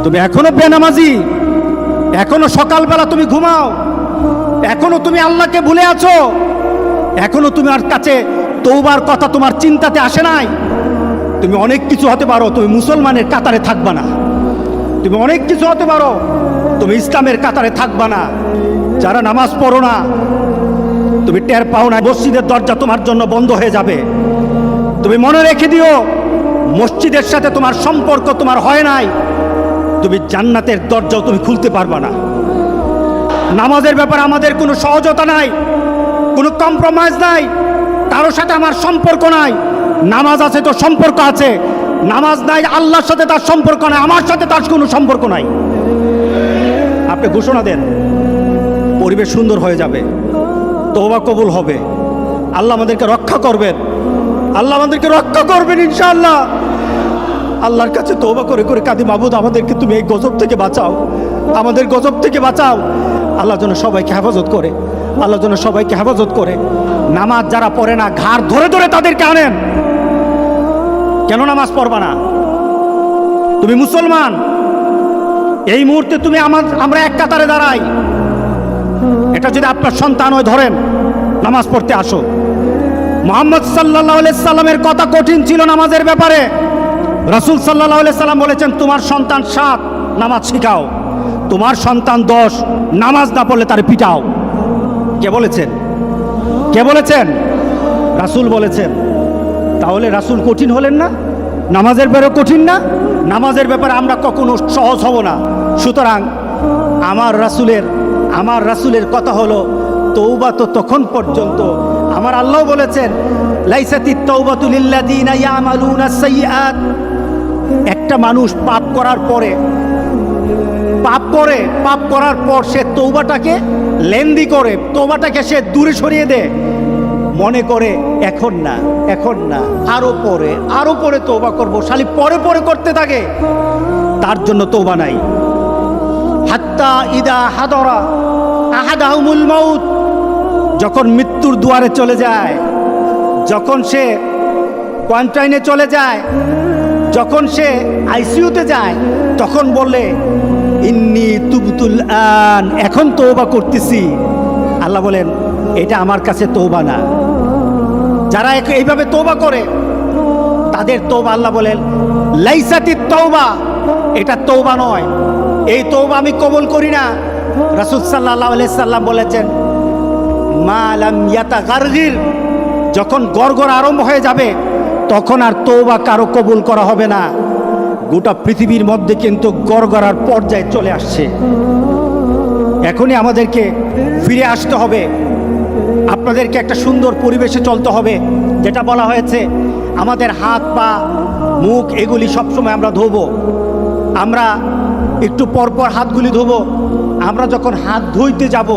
তুমি এখনো বেনামাজি, এখনো সকালবেলা তুমি ঘুমাও, এখনো তুমি আল্লাহকে ভুলে আছো, এখনো তোমার কাছে তওবার কথা তোমার চিন্তাতে আসে নাই। তুমি অনেক কিছু হতে পারো, তুমি মুসলমানের কাতারে থাকবা না। তুমি অনেক কিছু হতে পারো, তুমি ইসলামের কাতারে থাকবা না। যারা নামাজ পড়ো না, তুমি টের পাও না, মসজিদের দরজা তোমার জন্য বন্ধ হয়ে যাবে। তুমি মনে রেখে দিও, মসজিদের সাথে তোমার সম্পর্ক তোমার হয় নাই, তুমি জান্নাতের দরজাও তুমি খুলতে পারবা না। নামাজের ব্যাপারে আমাদের কোনো সহজতা নাই, কোনো কম্প্রোমাইজ নাই, কারোর সাথে আমার সম্পর্ক নাই। নামাজ আছে তো সম্পর্ক আছে, নামাজ নাই আল্লাহর সাথে তার সম্পর্ক নাই, আমার সাথে তার কোনো সম্পর্ক নাই। আপনি ঘোষণা দেন, পরিবেশ সুন্দর হয়ে যাবে, তওবা কবুল হবে, আল্লাহ আমাদেরকে রক্ষা করবেন, আল্লাহ আমাদেরকে রক্ষা করবেন ইনশাআল্লাহ। আল্লাহর কাছে তওবা করে করে কাঁদি, মাবুদ আমাদেরকে তুমি এই গজব থেকে বাঁচাও, আমাদের গজব থেকে বাঁচাও। আল্লাহ যেন সবাইকে হেফাজত করে, আল্লাহ যেন সবাইকে হেফাজত করে। নামাজ যারা পড়ে না, ঘাড় ধরে ধরে তাদেরকে আনেন। কেন নামাজ পড়বা না? তুমি মুসলমান, এই মুহূর্তে তুমি আমরা এক কাতারে দাঁড়াই। এটা যদি আপনার সন্তান হয়, ধরেন নামাজ পড়তে আসো। মুহাম্মদ সাল্লাল্লাহু আলাইহি সাল্লামের কথা কঠিন ছিল নামাজের ব্যাপারে। রাসূল সাল্লাল্লাহু আলাইহি সাল্লাম বলেছেন, তোমার সন্তান 7 নামাজ শিখাও, তোমার সন্তান 10 নামাজ না পড়লে তারে পিটাও। কে বলেছেন? কে বলেছেন? রাসূল বলেছেন। তাহলে রাসূল কঠিন হলেন না? নামাজের ব্যাপারে কঠিন না? নামাজের ব্যাপারে আমরা কখনো সহজ হব না। সুতরাং আমার রাসূলের কথা হলো, তওবা তো তখন পর্যন্ত। আমার আল্লাহ বলেছেন, লাইসাতিত তাওবাতু লিল্লাযিনা ইয়ামালুনা সাইয়্যাত। একটা মানুষ পাপ করার পর সে তওবাটাকে লেন্দি করে, তওবাটাকে সে দূরে সরিয়ে দেয়, মনে করে এখন না আরো পরে তওবা করব, শালি পরে করতে থাকে, তার জন্য তওবা নাই। হাত্তা ইদা হাদরা আহাদাহুমুল মাউত, যখন মৃত্যুর দুয়ারে চলে যায়, যখন সে কোয়ারেন্টাইনে চলে যায়, যখন সে আইসিইউতে যায়, তখন বলে ইন্নী তুবতুল আন, এখন তওবা করতেছি। আল্লাহ বলেন, এটা আমার কাছে তওবা না। যারা এইভাবে তওবা করে তাদের তওবা, আল্লাহ বলেন লাইসাতিত তওবা, এটা তওবা নয়, এই তওবা আমি কবুল করি না। রাসূল সাল্লাল্লাহু আলাইহি সাল্লাম বলেছেন, মা লাম ইয়াতাগারগির, যখন গড়গড় আরম্ভ হয়ে যাবে তখন আর তওবা কারো কবুল করা হবে না। গোটা পৃথিবীর মধ্যে কিন্তু গড়গড়ার পর্যায়ে চলে আসছে। এখনই আমাদেরকে ফিরে আসতে হবে, আপনাদেরকে একটা সুন্দর পরিবেশে চলতে হবে। যেটা বলা হয়েছে, আমাদের হাত পা মুখ এগুলি সবসময় আমরা ধোবো, আমরা একটু পরপর হাতগুলি ধোবো। আমরা যখন হাত ধুইতে যাব,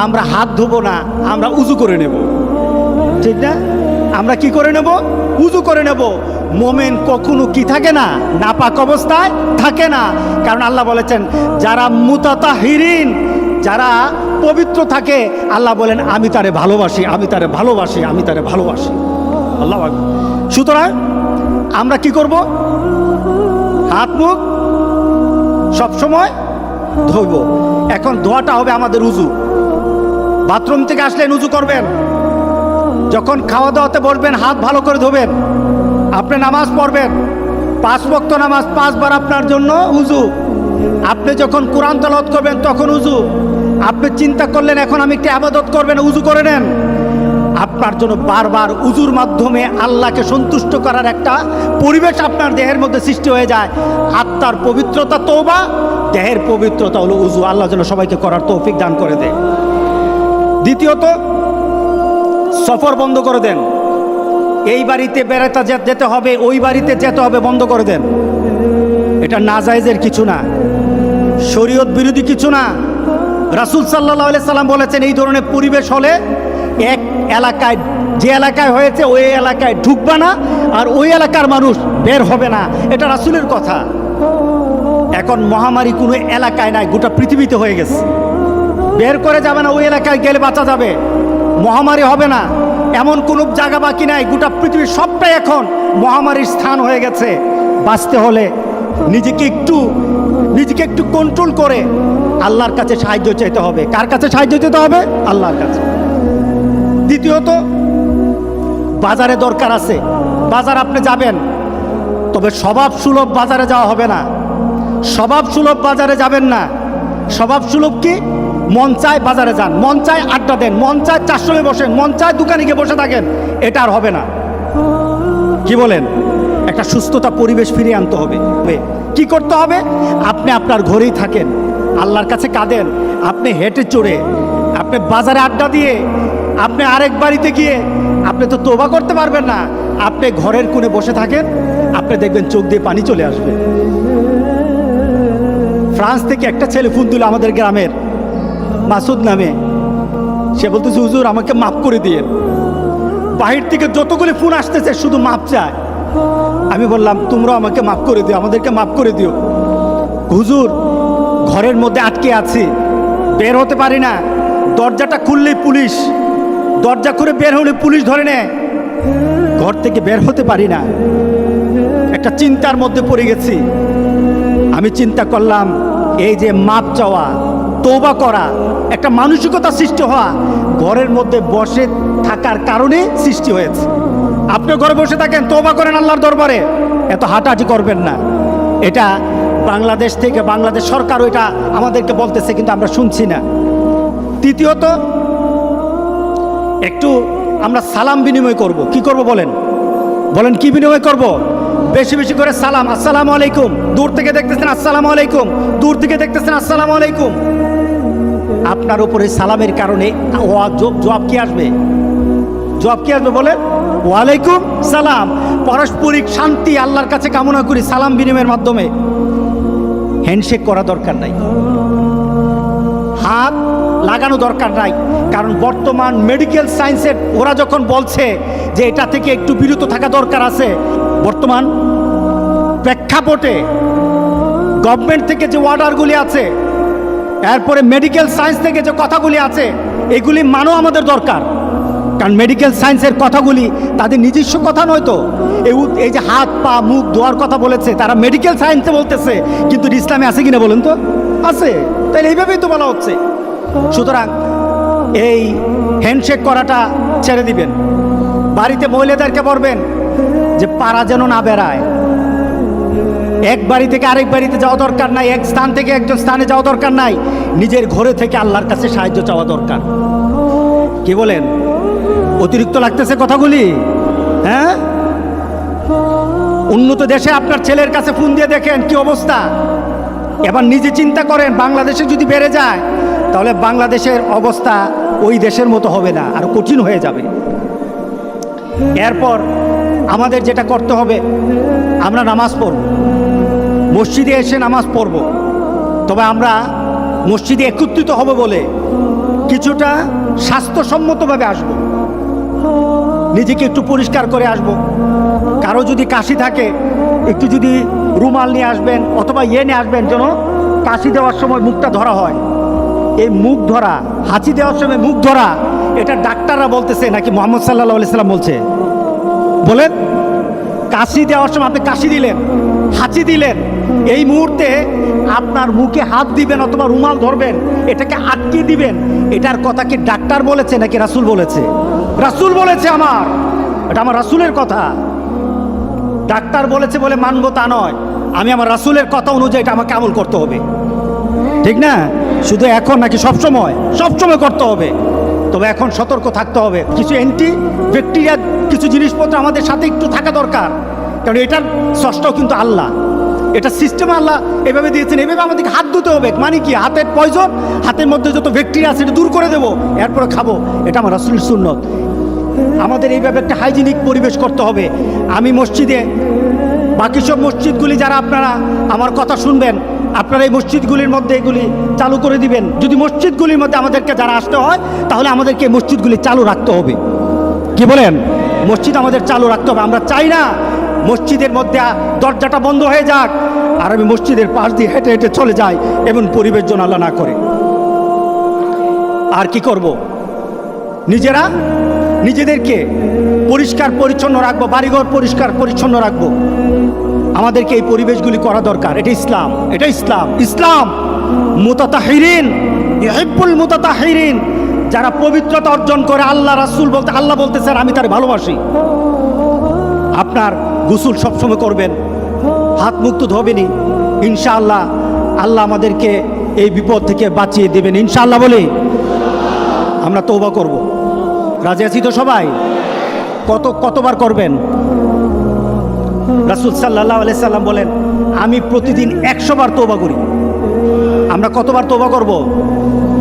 আমরা হাত ধোবো না, আমরা উজু করে নেব, ঠিক না? আমরা কি করে নেব? উজু করে নেব। মোমেন কখনো কি থাকে না, নাপাক অবস্থায় থাকে না। কারণ আল্লাহ বলেছেন, যারা মুতাতাহিরিন, যারা পবিত্র থাকে, আল্লাহ বলেন আমি তারে ভালোবাসি, আমি তারে ভালোবাসি, আমি তারে ভালোবাসি। আল্লাহ আকবার। সুতরাং আমরা কি করব? হাত মুখ সবসময় ধোব। এখন ধোয়াটা হবে আমাদের উজু। বাথরুম থেকে আসলে উজু করবেন, যখন খাওয়া দাওয়াতে বসবেন হাত ভালো করে ধোবেন। আপনি নামাজ পড়বেন, 5 ওয়াক্ত নামাজ 5 বার আপনার জন্য উজু। আপনি যখন কোরআন তেলাওয়াত করবেন তখন উজু। আপনি চিন্তা করলেন এখন আমি একটু ইবাদত করবেন, উজু করে নেন। আপনার জন্য বারবার উজুর মাধ্যমে আল্লাহকে সন্তুষ্ট করার একটা পরিবেশ আপনার দেহের মধ্যে সৃষ্টি হয়ে যায়। আত্মার পবিত্রতা তওবা, দেহের পবিত্রতা হলো উজু। আল্লাহ যেন সবাইকে করার তৌফিক দান করে দেয়। দ্বিতীয়ত, সফর বন্ধ করে দেন। এই বাড়িতে বেড়াতে যেতে হবে, ওই বাড়িতে যেতে হবে, বন্ধ করে দেন। এটা নাজায়েজের কিছু না, শরীয়ত বিরোধী কিছু না। রাসূল সাল্লাল্লাহু আলাইহি সাল্লাম বলেছেন, এই ধরনের পরিবেশ হলে এক এলাকায়, যে এলাকায় হয়েছে ওই এলাকায় ঢুকবা না, আর ওই এলাকার মানুষ বের হবে না। এটা রাসূলের কথা। এখন মহামারী কোনো এলাকায় নাই, গোটা পৃথিবীতে হয়ে গেছে। বের করে যাবে না, ওই এলাকায় গেলে বাঁচা যাবে, মহামারী হবে না। এমন কোনো জায়গা বাকি নাই, গোটা পৃথিবীর সবটাই এখন মহামারীর স্থান হয়ে গেছে। বাঁচতে হলে নিজেকে একটু নিজেকে একটু কন্ট্রোল করে আল্লাহর কাছে সাহায্য চাইতে হবে। কার কাছে সাহায্য চাইতে হবে? আল্লাহর কাছে। দ্বিতীয়ত, বাজারে দরকার আছে, বাজার আপনি যাবেন, তবে স্বভাব সুলভ বাজারে যাওয়া হবে না। স্বভাব সুলভ বাজারে যাবেন না। স্বভাব সুলভ কি? মন চায় বাজারে যান, মন চায় আড্ডা দেন, মন চায় চারশোলে বসেন, মন চায় দোকানে গিয়ে বসে থাকেন, এটা আর হবে না। কি বলেন? একটা সুস্থতা পরিবেশ ফিরিয়ে আনতে হবে। কি করতে হবে? আপনি আপনার ঘরেই থাকেন, আল্লাহর কাছে কাঁদেন, আপনি হেঁটে চড়ে, আপনি বাজারে আড্ডা দিয়ে, আপনি আরেক বাড়িতে গিয়ে আপনি তো তওবা করতে পারবেন না। আপনি ঘরের কোণে বসে থাকেন, আপনি দেখবেন চোখ দিয়ে পানি চলে আসবে। ফ্রান্স থেকে একটা ছেলে ফোন দিল আমাদের গ্রামের, মাসুদ নামে। সে বলতেছে, হুজুর আমাকে মাফ করে দিয়ে। বাহির থেকে যতগুলি ফোন আসতেছে শুধু মাপ চায়। আমি বললাম, তোমরা আমাকে মাফ করে দিও, আমাদেরকে মাফ করে দিও। হুজুর ঘরের মধ্যে আটকে আছি, বের হতে পারি না, দরজাটা খুললেই পুলিশ, দরজা খুলে বের হলে পুলিশ ধরে নেয়, ঘর থেকে বের হতে পারি না, একটা চিন্তার মধ্যে পড়ে গেছি। আমি চিন্তা করলাম, এই যে মাপ চাওয়া, তওবা করা, একটা মানসিকতা সৃষ্টি হওয়া ঘরের মধ্যে বসে থাকার কারণে সৃষ্টি হয়েছে। আপনি ঘরে বসে থাকেন, তওবা করেন আল্লাহর দরবারে, এত হাঁটাহাঁটি করবেন না। এটা বাংলাদেশ থেকে, বাংলাদেশ সরকারও এটা আমাদেরকে বলতেছে, কিন্তু আমরা শুনছি না। তৃতীয়ত, একটু আমরা সালাম বিনিময় করব। কি করব বলেন? বলেন কি বিনিময় করব? বেশি বেশি করে সালাম, আসসালামু আলাইকুম। দূর থেকে দেখতেছেন আসসালামু আলাইকুম, দূর থেকে দেখতেছেন আসসালামু আলাইকুম। আপনার উপরে সালামের কারণে জবাব কি আসবে? জবাব কি আসবে বলেন? ওয়ালাইকুম সালাম। পারস্পরিক শান্তি আল্লাহর কাছে কামনা করি সালাম বিনিময়ের মাধ্যমে। হ্যান্ডশেক করা দরকার নাই, হাত লাগানো দরকার নাই, কারণ বর্তমান মেডিকেল সায়েন্সের ওরা যখন বলছে যে এটা থেকে একটু বিরত থাকা দরকার আছে, বর্তমান প্রেক্ষাপটে গভর্নমেন্ট থেকে যে অর্ডারগুলি আছে, এরপরে মেডিকেল সায়েন্স থেকে যে কথাগুলি আছে, এগুলি মানো আমাদের দরকার। কারণ মেডিকেল সায়েন্সের কথাগুলি তাদের নিজস্ব কথা নয় তো। এই যে হাত পা মুখ ধোয়ার কথা বলেছে, তারা মেডিকেল সায়েন্সে বলতেছে, কিন্তু ইসলামে আছে কিনা বলেন তো? আছে। তাহলে এইভাবেই তো বলা হচ্ছে। সুতরাং এই হ্যান্ডশেক করাটা ছেড়ে দিবেন। বাড়িতে মহিলাদেরকে বলবেন যে পাড়া যেন না বেড়ায়, এক বাড়ি থেকে আরেক বাড়িতে যাওয়া দরকার নাই, এক স্থান থেকে একজন স্থানে যাওয়া দরকার নাই, নিজের ঘরে থেকে আল্লাহর কাছে সাহায্য চাওয়া দরকার। কি বলেন? অতিরিক্ত লাগতেছে কথাগুলি? হ্যাঁ, উন্নত দেশে আপনার ছেলের কাছে ফোন দিয়ে দেখেন কি অবস্থা। এবার নিজে চিন্তা করেন, বাংলাদেশে যদি বেড়ে যায় তাহলে বাংলাদেশের অবস্থা ওই দেশের মতো হবে না, আরো কঠিন হয়ে যাবে। এরপর আমাদের যেটা করতে হবে, আমরা নামাজ পড়ব, মসজিদে এসে নামাজ পড়ব, তবে আমরা মসজিদে একত্রিত হব বলে কিছুটা স্বাস্থ্যসম্মতভাবে আসব, নিজেকে একটু পরিষ্কার করে আসব। কারো যদি কাশি থাকে একটু যদি রুমাল নিয়ে আসবেন অথবা নিয়ে আসবেন, যেন কাশি দেওয়ার সময় মুখটা ধরা হয়। এই মুখ ধরা, হাঁচি দেওয়ার সময় মুখ ধরা, এটা ডাক্তাররা বলতেছে নাকি মুহাম্মদ সাল্লাল্লাহু আলাইহি সাল্লাম বলছে? বলেন। কাশি দেওয়ার সময় আপনি কাশি দিলেন, হাঁচি দিলেন, এই মুহূর্তে আপনার মুখে হাত দিবেন অথবা রুমাল ধরবেন, এটাকে আটকে দিবেন। এটার কথা কি ডাক্তার বলেছে নাকি রাসূল বলেছে? রাসূল বলেছে। এটা আমার রাসূলের কথা। ডাক্তার বলেছে বলে মানবো তা নয়, আমি আমার রাসূলের কথা অনুযায়ী এটা আমাকে আমল করতে হবে, ঠিক না? শুধু এখন নাকি সবসময়? সবসময় করতে হবে। তবে এখন সতর্ক থাকতে হবে, কিছু অ্যান্টি ব্যাকটেরিয়া কিছু জিনিসপত্র আমাদের সাথে একটু থাকা দরকার, কারণ এটার স্রষ্টাও কিন্তু আল্লাহ, এটা সিস্টেম আল্লাহ এভাবে দিয়েছেন। এভাবে আমাদেরকে হাত ধুতে হবে। মানে কি? হাতের পয়জন, হাতের মধ্যে যত ব্যাকটেরিয়া আছে এটা দূর করে দেবো, এরপরে খাবো। এটা আমার রাসূলের সুন্নত। আমাদের এইভাবে একটা হাইজিনিক পরিবেশ করতে হবে। আমি মসজিদে, বাকি সব মসজিদগুলি যারা আপনারা আমার কথা শুনবেন, আপনারা এই মসজিদগুলির মধ্যে এগুলি চালু করে দিবেন। যদি মসজিদগুলির মধ্যে আমাদেরকে যারা আসতে হয়, তাহলে আমাদেরকে এই মসজিদগুলি চালু রাখতে হবে। কি বলেন? মসজিদ আমাদের চালু রাখতে হবে। আমরা চাই না মসজিদের মধ্যে দরজাটা বন্ধ হয়ে যাক আর আমি মসজিদের পাশ দিয়ে হেঁটে হেঁটে চলে যাই, এমন পরিবেশ যেন আল্লাহ না করে। আর কি করব? নিজেরা নিজেদেরকে পরিষ্কার পরিচ্ছন্ন রাখবো, বাড়িঘর পরিষ্কার পরিচ্ছন্ন রাখবো। আমাদেরকে এই পরিবেশগুলি করা দরকার। এটা ইসলাম, এটা ইসলাম। ইসলাম মুতাতাহিরিন ইউহিব্বুল মুতাতাহিরিন, যারা পবিত্রতা অর্জন করে। আল্লাহ রাসূল বলতে, আল্লাহ বলতেছেন আমি তার ভালোবাসি। আপনার গোসল সবসময় করবেন, হাত মুখ তো ধোবেনি ইনশাআল্লাহ। আল্লাহ আমাদেরকে এই বিপদ থেকে বাঁচিয়ে দেবেন ইনশাআল্লাহ। বলি আমরা তওবা করব। রাজি আছি তো সবাই? কতবার করবেন? রাসূল সাল্লাল্লাহু আলাইহি সাল্লাম বলেন আমি প্রতিদিন 100 বার তওবা করি। আমরা কতবার তওবা করব?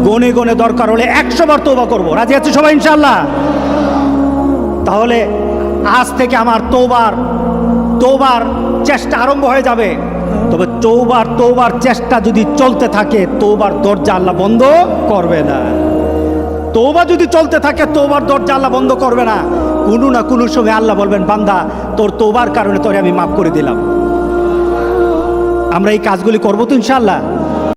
গনে গনে দরকার হলে 100 বার তওবা করব। রাজি আছি সবাই ইনশাআল্লাহ? তাহলে আজ থেকে আমার তওবার চেষ্টা আরম্ভ হয়ে যাবে। তবে তওবার চেষ্টা যদি চলতে থাকে, তওবার দরজা আল্লাহ বন্ধ করবে না। তওবা যদি চলতে থাকে, তওবার দরজা আল্লাহ বন্ধ করবে না। কোনো না কোনো সময় আল্লাহ বলবেন বান্দা তোর তওবার কারণে তোরে আমি মাফ করে দিলাম। আমরা এই কাজগুলি করবো তো ইনশাআল্লাহ?